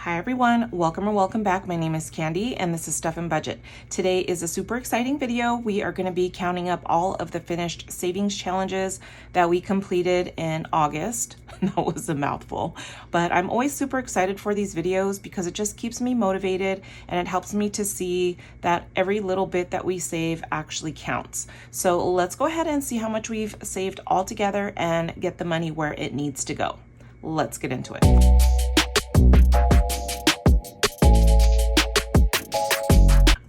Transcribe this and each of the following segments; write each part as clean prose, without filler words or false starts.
Hi everyone, welcome or welcome back. My name is Candy and this is Stuff and Budget. Today is a super exciting video. We are going to be counting up all of the finished savings challenges that we completed in August. That was a mouthful, but I'm always super excited for these videos because it just keeps me motivated and it helps me to see that every little bit that we save actually counts. So let's go ahead and see how much we've saved all together and get the money where it needs to go. Let's get into it.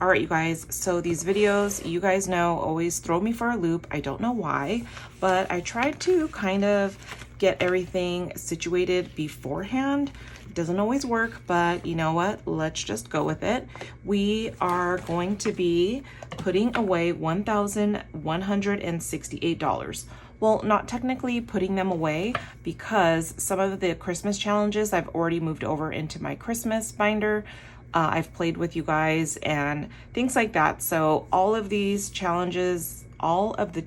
All right, you guys, so these videos, you guys know, always throw me for a loop. I don't know why, but I tried to kind of get everything situated beforehand. It doesn't always work, but you know what? Let's just go with it. We are going to be putting away $1,168. Well, not technically putting them away because some of the Christmas challenges I've already moved over into my Christmas binder. I've played with you guys and things like that. So all of these challenges, all of the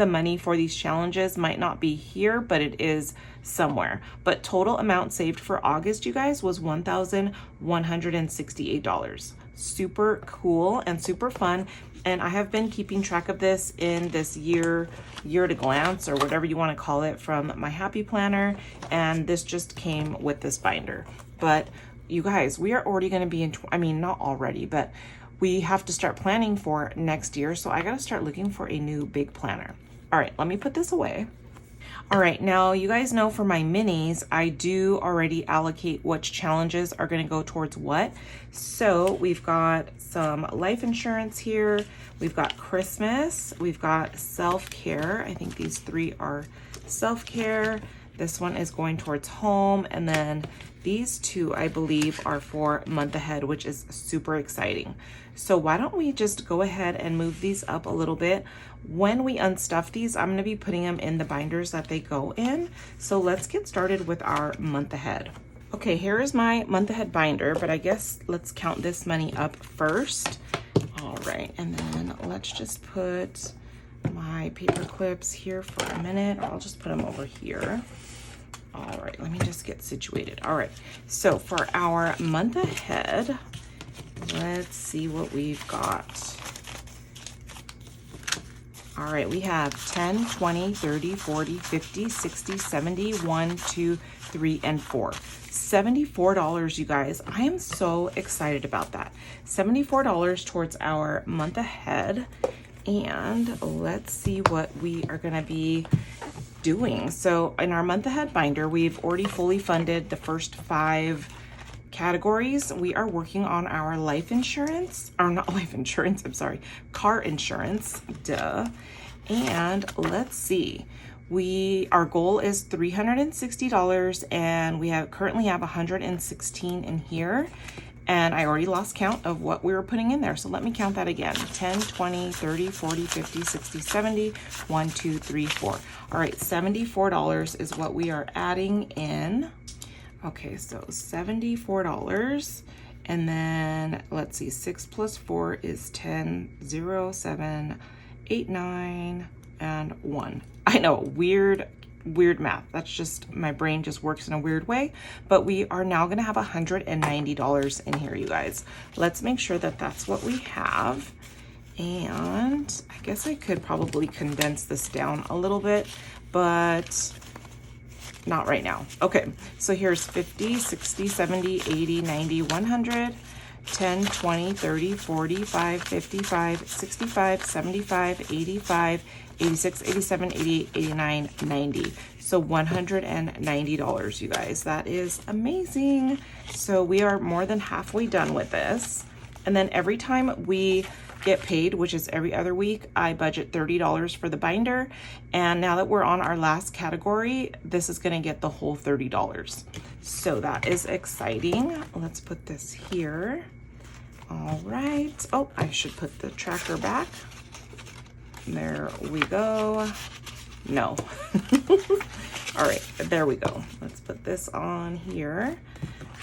money for these challenges might not be here, but it is somewhere. But total amount saved for August, you guys, was $1,168. Super cool and super fun. And I have been keeping track of this in this year to glance or whatever you want to call it from my happy planner. And this just came with this binder. But you guys, we are already going to be in, not already, but we have to start planning for next year. So I got to start looking for a new big planner. All right, let me put this away. All right, now you guys know for my minis, I do already allocate which challenges are going to go towards what. So we've got some life insurance here. We've got Christmas. We've got self-care. I think these three are self-care. This one is going towards home. And then these two, I believe, are for month ahead, which is super exciting. So why don't we just go ahead and move these up a little bit. When we unstuff these, I'm going to be putting them in the binders that they go in. So let's get started with our month ahead. Okay, here is my month ahead binder, but I guess let's count this money up first. All right, and then let's just put my paper clips here for a minute. I'll just put them over here. All right, let me just get situated. All right, so for our month ahead, let's see what we've got. All right, we have 10, 20, 30, 40, 50, 60, 70, 1, 2, 3, and 4. $74, you guys. I am so excited about that. $74 towards our month ahead. And let's see what we are gonna be doing. So in our month ahead binder, we've already fully funded the first 5 categories. We are working on our life insurance, or not life insurance, I'm sorry, car insurance, duh. And let's see, our goal is $360 and we currently have 116 in here. And I already lost count of what we were putting in there. So let me count that again. 10, 20, 30, 40, 50, 60, 70, 1, 2, 3, 4. All right, $74 is what we are adding in. Okay, so $74. And then let's see, 6 plus 4 is 10, 0, 7, 8, 9, and 1. I know, weird math. That's just, my brain just works in a weird way, but we are now going to have $190 in here, you guys. Let's make sure that that's what we have. And I guess I could probably condense this down a little bit, but not right now. Okay, so here's 50, 60, 70, 80, 90, 100, 10, 20, 30, 45, 55, 65, 75, 85, 86, 87, 88, 89, 90. So $190, you guys. That is amazing. So we are more than halfway done with this. And then every time we get paid, which is every other week, I budget $30 for the binder. And now that we're on our last category, this is going to get the whole $30. So that is exciting. Let's put this here. All right. Oh, I should put the tracker back. There we go. No. All right, there we go. Let's put this on here.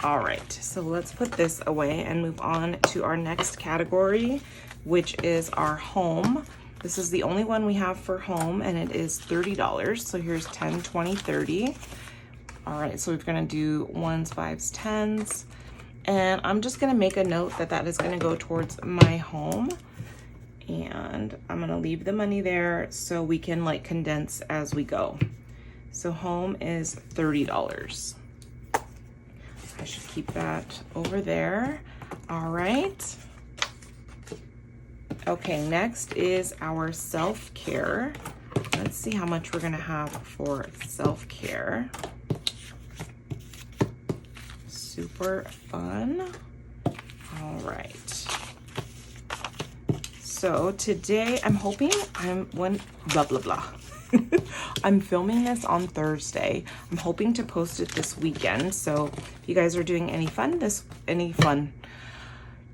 All right, so let's put this away and move on to our next category, which is our home. This is the only one we have for home, and it is $30. So here's 10, 20, 30. All right, so we're gonna do 1s, 5s, 10s. And I'm just gonna make a note that that is gonna go towards my home. And I'm gonna leave the money there so we can like condense as we go. So home is $30. I should keep that over there. All right. Okay, next is our self-care. Let's see how much we're gonna have for self-care. Super fun. All right. So today I'm hoping blah, blah, blah. I'm filming this on Thursday. I'm hoping to post it this weekend. So if you guys are doing any fun,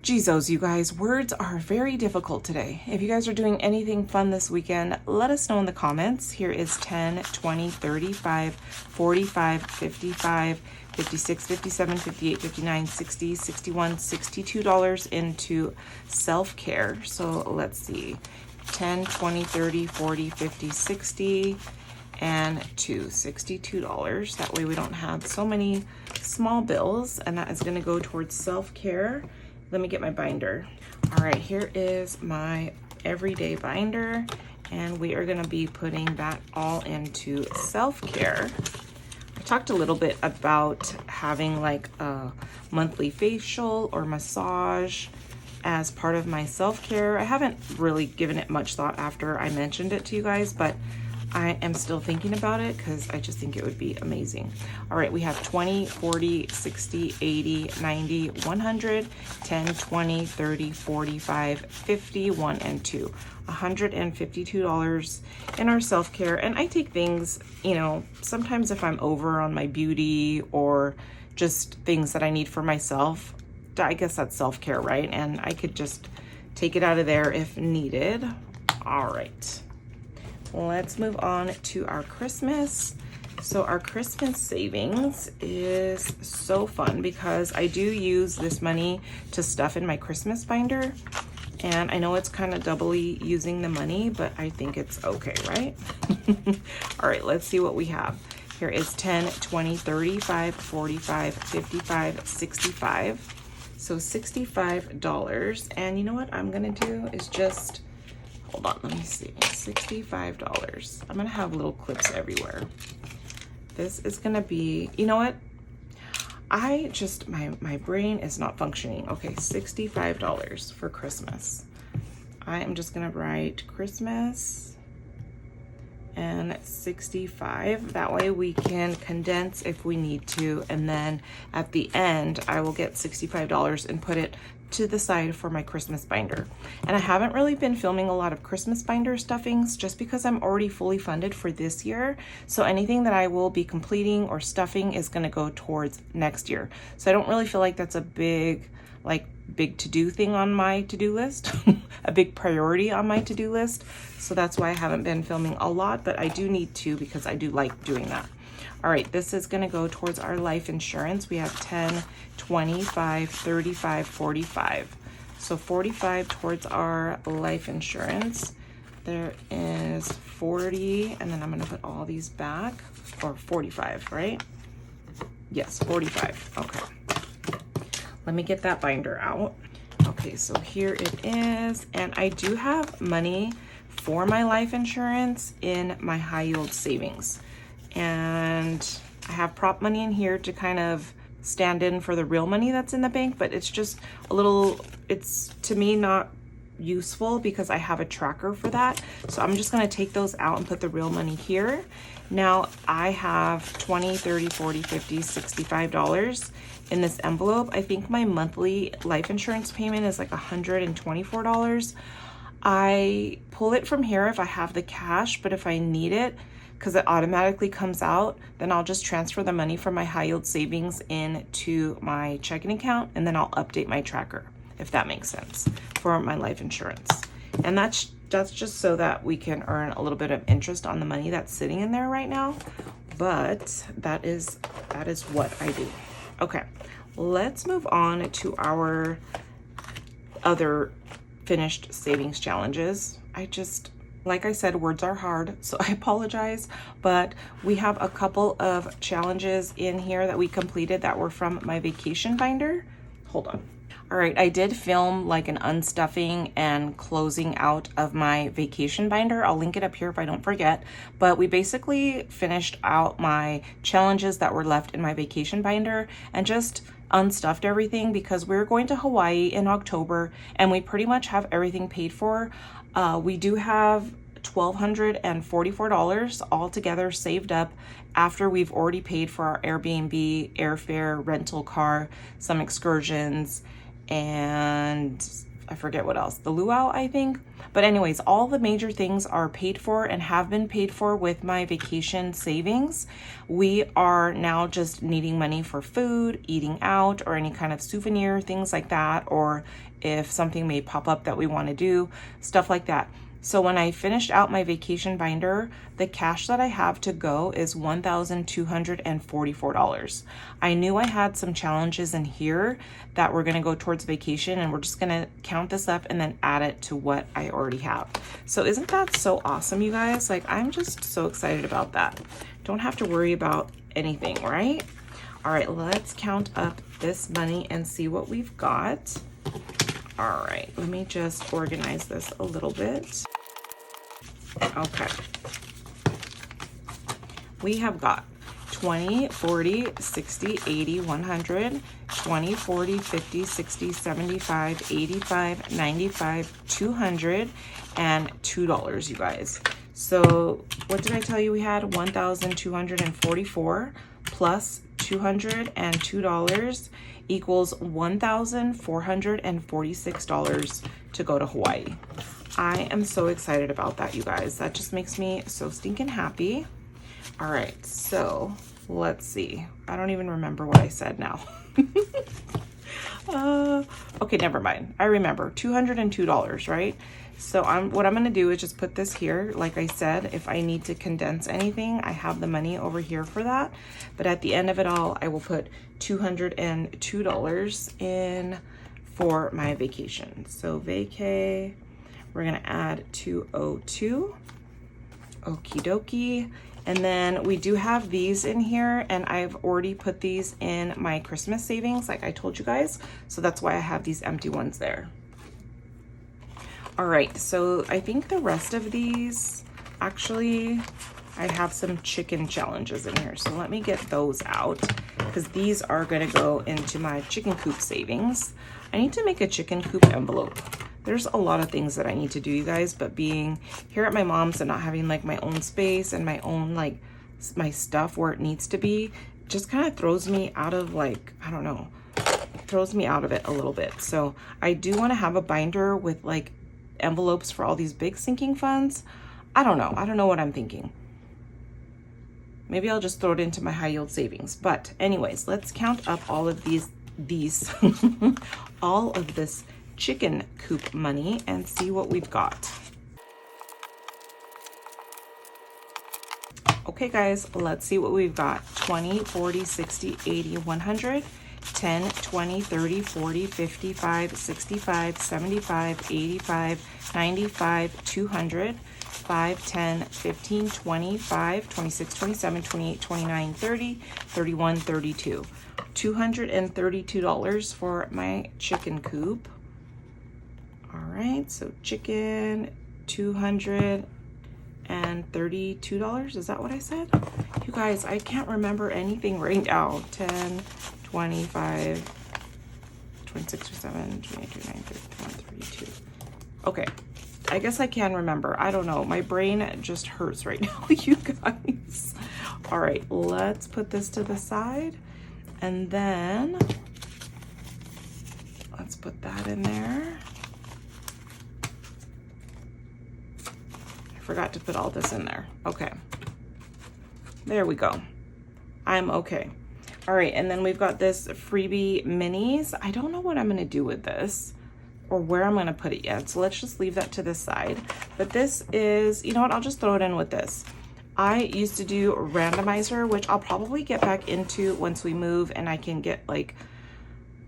Jesus, you guys, words are very difficult today. If you guys are doing anything fun this weekend, let us know in the comments. Here is 10, 20, 35, 45, 55, 56, 57, 58, 59, 60, 61, $62 into self-care. So let's see, 10, 20, 30, 40, 50, 60, and $62. That way we don't have so many small bills, and that is gonna go towards self-care. Let me get my binder. All right, here is my everyday binder, and we are gonna be putting that all into self-care. I talked a little bit about having like a monthly facial or massage as part of my self-care. I haven't really given it much thought after I mentioned it to you guys, but I am still thinking about it because I just think it would be amazing. All right, we have 20, 40, 60, 80, 90, 100, 10, 20, 30, 45, 50, 1 and 2. $152 in our self-care. And I take things, you know, sometimes if I'm over on my beauty or just things that I need for myself, I guess that's self-care, right? And I could just take it out of there if needed. All right. Let's move on to our Christmas. So our Christmas savings is so fun because I do use this money to stuff in my Christmas binder. And I know it's kind of doubly using the money, but I think it's okay, right? All right, let's see what we have. Here is 10, 20, 35, 45, 55, 65. So $65. And you know what I'm gonna do is just, hold on, let me see, $65. I'm gonna have little clips everywhere. This is gonna be, you know what? My brain is not functioning. Okay, $65 for Christmas. I am just gonna write Christmas and 65. That way we can condense if we need to. And then at the end, I will get $65 and put it to the side for my Christmas binder. And I haven't really been filming a lot of Christmas binder stuffings just because I'm already fully funded for this year. So anything that I will be completing or stuffing is gonna go towards next year. So I don't really feel like that's a big to-do thing on my to-do list, a big priority on my to-do list. So that's why I haven't been filming a lot, but I do need to because I do like doing that. All right, this is gonna go towards our life insurance. We have 10, 25, 35, 45. So 45 towards our life insurance. There is 40, and then I'm gonna put all these back, or 45, right? Yes, 45, okay. Let me get that binder out. Okay, so here it is. And I do have money for my life insurance in my high yield savings. And I have prop money in here to kind of stand in for the real money that's in the bank, but it's just a little, it's to me not useful because I have a tracker for that. So I'm just gonna take those out and put the real money here. Now I have 20, 30, 40, 50, $65 in this envelope. I think my monthly life insurance payment is like $124. I pull it from here if I have the cash, but if I need it, because it automatically comes out, then I'll just transfer the money from my high yield savings into my checking account, and then I'll update my tracker, if that makes sense, for my life insurance. And that's just so that we can earn a little bit of interest on the money that's sitting in there right now. But that is what I do. Okay, let's move on to our other finished savings challenges. Like I said, words are hard, so I apologize, but we have a couple of challenges in here that we completed that were from my vacation binder. Hold on. All right, I did film like an unstuffing and closing out of my vacation binder. I'll link it up here if I don't forget, but we basically finished out my challenges that were left in my vacation binder and just unstuffed everything because we're going to Hawaii in October and we pretty much have everything paid for. We do have $1,244 altogether saved up after we've already paid for our Airbnb, airfare, rental car, some excursions, and I forget what else, the luau, I think. But anyways, all the major things are paid for and have been paid for with my vacation savings. We are now just needing money for food, eating out, or any kind of souvenir, things like that, or if something may pop up that we want to do, stuff like that. So when I finished out my vacation binder, the cash that I have to go is $1,244. I knew I had some challenges in here that were going to go towards vacation, and we're just going to count this up and then add it to what I already have. So isn't that so awesome, you guys? Like, I'm just so excited about that. Don't have to worry about anything, right? All right, let's count up this money and see what we've got. All right, let me just organize this a little bit. Okay. We have got 20, 40, 60, 80, 100, 20, 40, 50, 60, 75, 85, 95, 200, and $2, you guys. So what did I tell you we had? 1,244 plus $202 equals $1,446 to go to Hawaii. I am so excited about that, you guys. That just makes me so stinking happy. All right, so let's see. I don't even remember what I said now. Okay, never mind. I remember, $202, right? So what I'm gonna do is just put this here. Like I said, if I need to condense anything, I have the money over here for that. But at the end of it all, I will put $202 in for my vacation. So vacay, we're gonna add 202, okie dokie. And then we do have these in here, and I've already put these in my Christmas savings, like I told you guys. So that's why I have these empty ones there. All right, so I think the rest of these, actually, I have some chicken challenges in here. So let me get those out because these are gonna go into my chicken coop savings. I need to make a chicken coop envelope. There's a lot of things that I need to do, you guys, but being here at my mom's and not having like my own space and my own, like my stuff where it needs to be, just kind of throws me out of, like, I don't know, throws me out of it a little bit. So I do want to have a binder with like envelopes for all these big sinking funds. I don't know what I'm thinking. Maybe I'll just throw it into my high yield savings. But anyways, let's count up all of these all of this chicken coop money and see what we've got. Okay guys, let's see what we've got. 20, 40, 60, 80, 100, 10, 20, 30, 40, 55, 65, 75, 85, 95, 200, 5, 10, 15, 25, 26, 27, 28, 29, 30, 31, 32. $232 for my chicken coop. All right, so chicken, $232. Is that what I said? You guys, I can't remember anything right now. 10, 25, 26, 27, 28, 29, 30, 31, 32. Okay, I guess I can remember. I don't know. My brain just hurts right now, you guys. All right, let's put this to the side. And then let's put that in there. I forgot to put all this in there. Okay. There we go. I'm okay. All right, and then we've got this freebie minis. I don't know what I'm gonna do with this or where I'm gonna put it yet. So let's just leave that to the side. But this is, you know what, I'll just throw it in with this. I used to do randomizer, which I'll probably get back into once we move and I can get like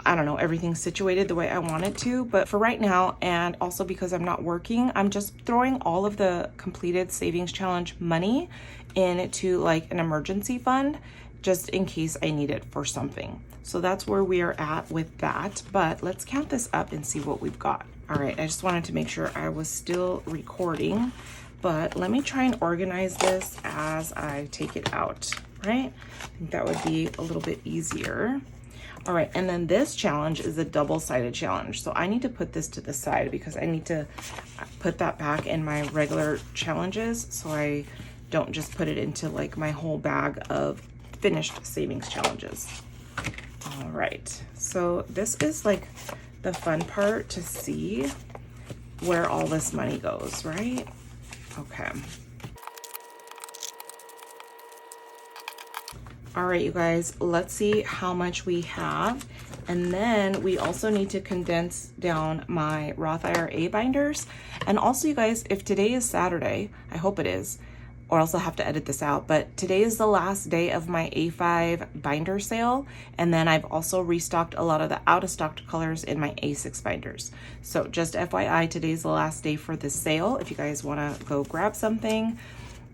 I don't know, everything's situated the way I want it to. But for right now, and also because I'm not working, I'm just throwing all of the completed savings challenge money into like an emergency fund, just in case I need it for something. So that's where we are at with that. But let's count this up and see what we've got. All right, I just wanted to make sure I was still recording, but let me try and organize this as I take it out, right? I think that would be a little bit easier. All right, and then this challenge is a double-sided challenge. So I need to put this to the side because I need to put that back in my regular challenges so I don't just put it into like my whole bag of finished savings challenges. All right, so this is like the fun part, to see where all this money goes, right? Okay. All right, you guys, let's see how much we have. And then we also need to condense down my Roth IRA binders. And also, you guys, if today is Saturday, I hope it is, or else I'll have to edit this out, but today is the last day of my A5 binder sale. And then I've also restocked a lot of the out of stock colors in my A6 binders. So just FYI, today's the last day for this sale if you guys wanna go grab something.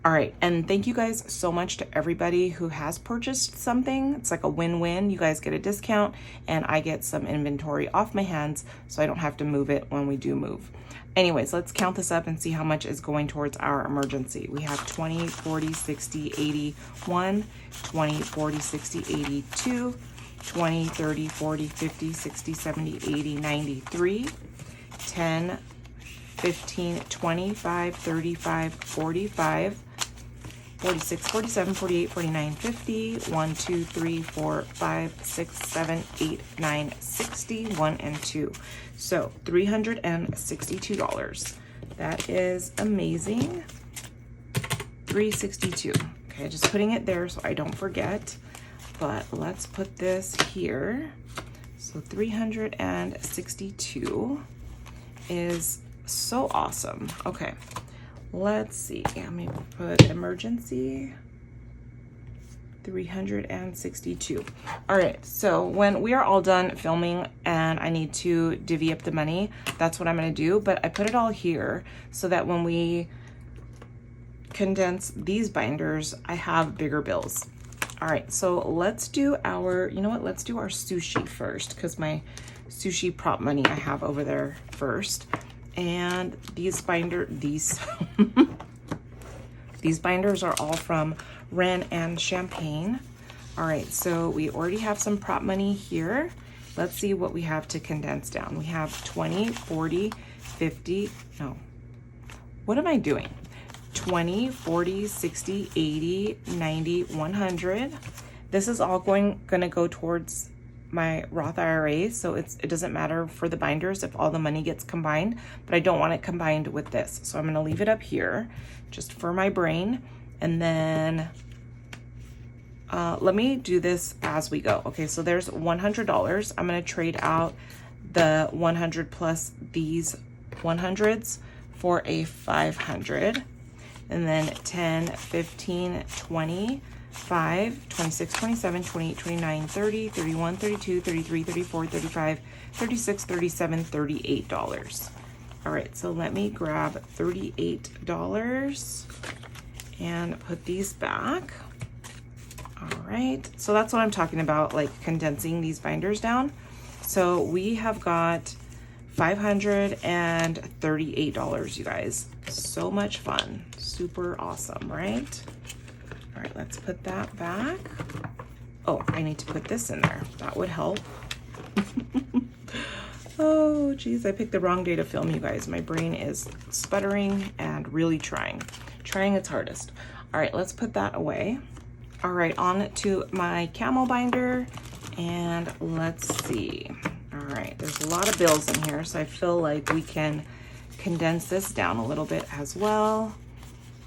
All right, and thank you guys so much to everybody who has purchased something. It's like a win-win. You guys get a discount and I get some inventory off my hands so I don't have to move it when we do move. Anyways, let's count this up and see how much is going towards our emergency. We have 20, 40, 60, 81, 20, 40, 60, 82, 20, 30, 40, 50, 60, 70, 80, 93, 10, 15, 25, 35, 45, 46, 47, 48, 49, 50, 1, 2, 3, 4, 5, 6, 7, 8, 9, 60, 1 and 2. So $362. That is amazing. $362. Okay, just putting it there so I don't forget. But let's put this here. So 362 is so awesome. Okay. Let's see, let me put emergency, 362. All right, so when we are all done filming and I need to divvy up the money, that's what I'm gonna do. But I put it all here so that when we condense these binders, I have bigger bills. All right, so let's do our, you know what, let's do our sushi first, because my sushi prop money I have over there first. And these these binders are all from Ren and Champagne. All right, so we already have some prop money here. Let's see what we have to condense down. We have 20, 40, 50, no. What am I doing? 20, 40, 60, 80, 90, 100. This is all gonna go towards my Roth IRA, so it doesn't matter for the binders if all the money gets combined, but I don't want it combined with this. So I'm gonna leave it up here just for my brain. And then let me do this as we go. Okay, so there's $100. I'm gonna trade out the 100 plus these 100s for a 500. And then 10, 15, 20, 5, 26, 27, 28, 29, 30, 31, 32, 33, 34, 35, 36, 37, $38. All right, so let me grab $38 and put these back. All right, so that's what I'm talking about, like condensing these binders down. So we have got $538, you guys. So much fun, super awesome, right? All right, let's put that back. Oh, I need to put this in there. That would help. Oh, geez, I picked the wrong day to film, you guys. My brain is sputtering and really trying its hardest. All right, let's put that away. All right, on to my camel binder, and let's see. All right, there's a lot of bills in here, so I feel like we can condense this down a little bit as well.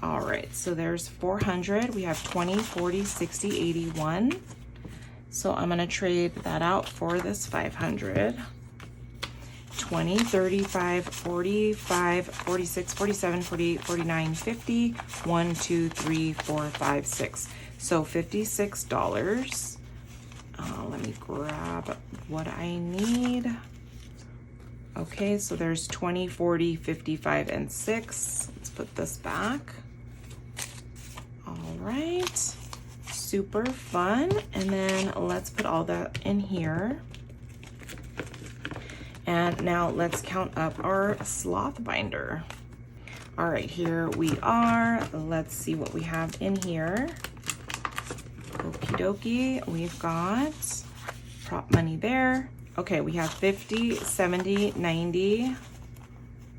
All right, so there's 400. We have 20, 40, 60, 81. So I'm gonna trade that out for this 500. 20, 35, 45, 46, 47, 48, 49, 50. 1, 2, 3, 4, 5, 6. So $56. Let me grab what I need. Okay, so there's 20, 40, 55, and 6. Let's put this back. All right, super fun. And then let's put all that in here. And now let's count up our sloth binder. All right, here we are. Let's see what we have in here. Okie dokie, we've got prop money there. Okay, we have 50, 70, 90.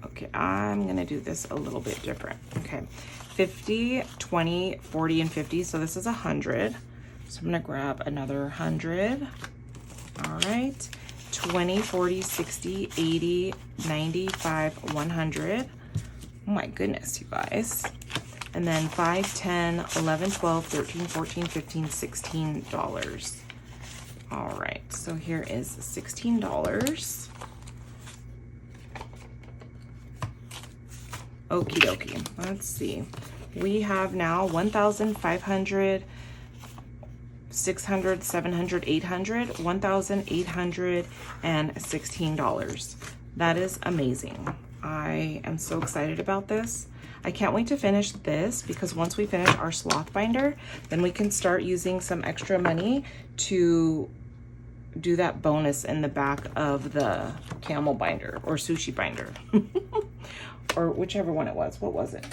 Okay, I'm gonna do this a little bit different. Okay, 50, 20, 40, and 50. So this is 100. So I'm gonna grab another 100. All right, 20, 40, 60, 80, 95, 100. Oh my goodness, you guys. And then 5, 10, 11, 12, 13, 14, 15, $16. All right, so here is $16. Okie dokie, let's see. We have now 1,500, 600, 700, 800, $1,816. That is amazing. I am so excited about this. I can't wait to finish this, because once we finish our sloth binder, then we can start using some extra money to do that bonus in the back of the camel binder or sushi binder or whichever one it was. What was it?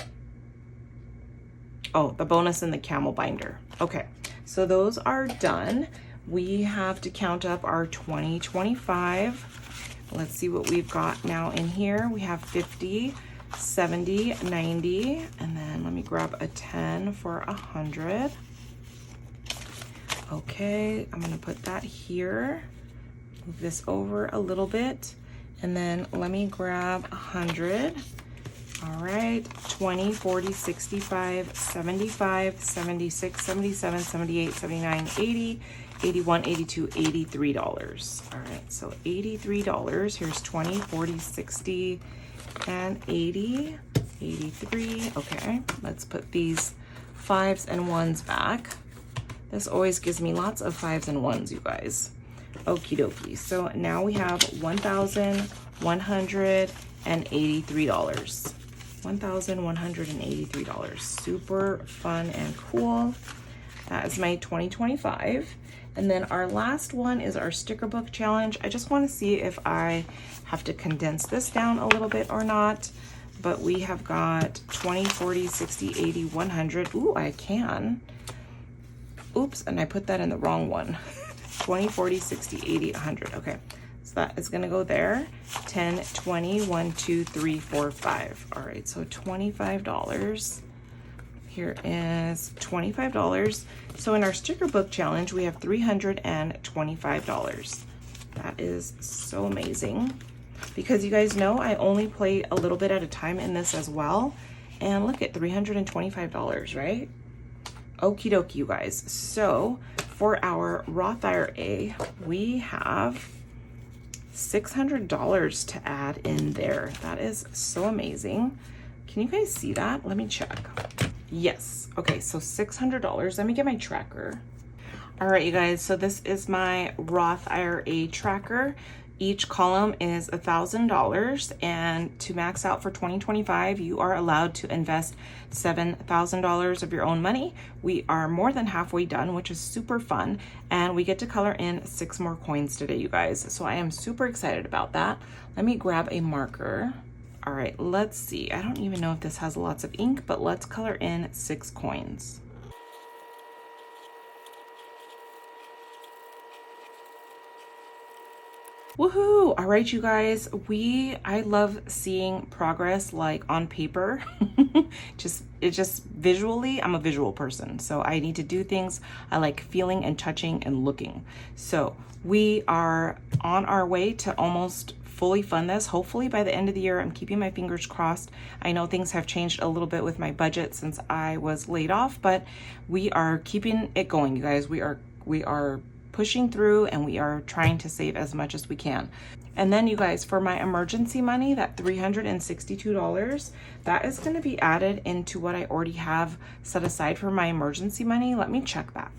Oh, the bonus in the camel binder. Okay, so those are done. We have to count up our 2025. Let's see what we've got now in here. We have 50, 70, 90, and then let me grab a 10 for 100. Okay, I'm gonna put that here. Move this over a little bit, and then let me grab 100. All right, 20, 40, 65, 75, 76, 77, 78, 79, 80, 81, 82, $83. All right, so $83. Here's 20, 40, 60, and 80, 83. Okay, let's put these 5s and 1s back. This always gives me lots of 5s and 1s, you guys. Okie dokie. So now we have $1,183. $1,183. Super fun and cool. That is my 2025. And then our last one is our sticker book challenge. I just want to see if I have to condense this down a little bit or not. But we have got 20, 40, 60, 80, 100. Ooh, I can. Oops, and I put that in the wrong one. 20, 40, 60, 80, 100. Okay, so that is gonna go there. 10, 20, 1, 2, 3, 4, 5. All right, so $25. Here is $25. So in our sticker book challenge, we have $325. That is so amazing. Because you guys know I only play a little bit at a time in this as well. And look at $325, right? Okie dokie, you guys. So for our Roth IRA, we have $600 to add in there. That is so amazing. Can you guys see that? Let me check. Yes. Okay, so $600. Let me get my tracker. All right, you guys. So this is my Roth IRA tracker. Each column is $1,000, and to max out for 2025, you are allowed to invest $7,000 of your own money. We are more than halfway done, which is super fun, and we get to color in 6 more coins today, you guys. So I am super excited about that. Let me grab a marker. All right, let's see. I don't even know if this has lots of ink, but let's color in 6 coins. Woohoo! All right, you guys, I love seeing progress like on paper. It just visually, I'm a visual person, so I need to do things. I like feeling and touching and looking. So we are on our way to almost fully fund this. Hopefully by the end of the year. I'm keeping my fingers crossed. I know things have changed a little bit with my budget since I was laid off, but we are keeping it going, you guys. We are pushing through, and we are trying to save as much as we can. And then you guys, for my emergency money, that $362, that is going to be added into what I already have set aside for my emergency money. Let me check that.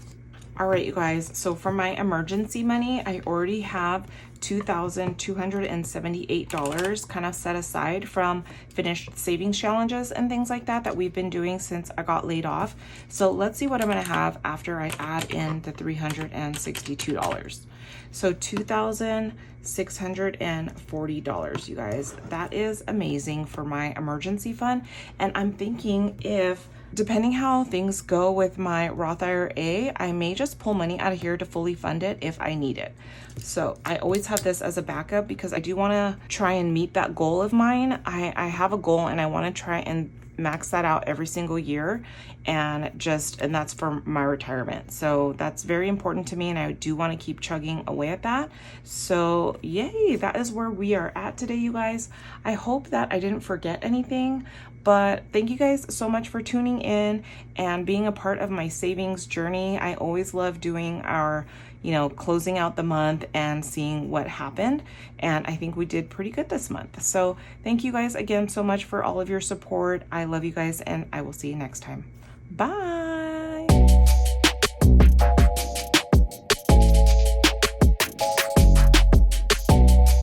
All right, you guys, so for my emergency money, I already have $2,278 kind of set aside from finished savings challenges and things like that we've been doing since I got laid off. So let's see what I'm gonna have after I add in the $362. So $2,640, you guys. That is amazing for my emergency fund. And I'm thinking, if depending how things go with my Roth IRA, I may just pull money out of here to fully fund it if I need it. So I always have this as a backup because I do want to try and meet that goal of mine. I have a goal and I want to try and max that out every single year, and that's for my retirement. So that's very important to me, and I do want to keep chugging away at that. So yay, that is where we are at today, you guys. I hope that I didn't forget anything, but thank you guys so much for tuning in and being a part of my savings journey. I always love doing our closing out the month and seeing what happened. And I think we did pretty good this month. So thank you guys again so much for all of your support. I love you guys, and I will see you next time. Bye.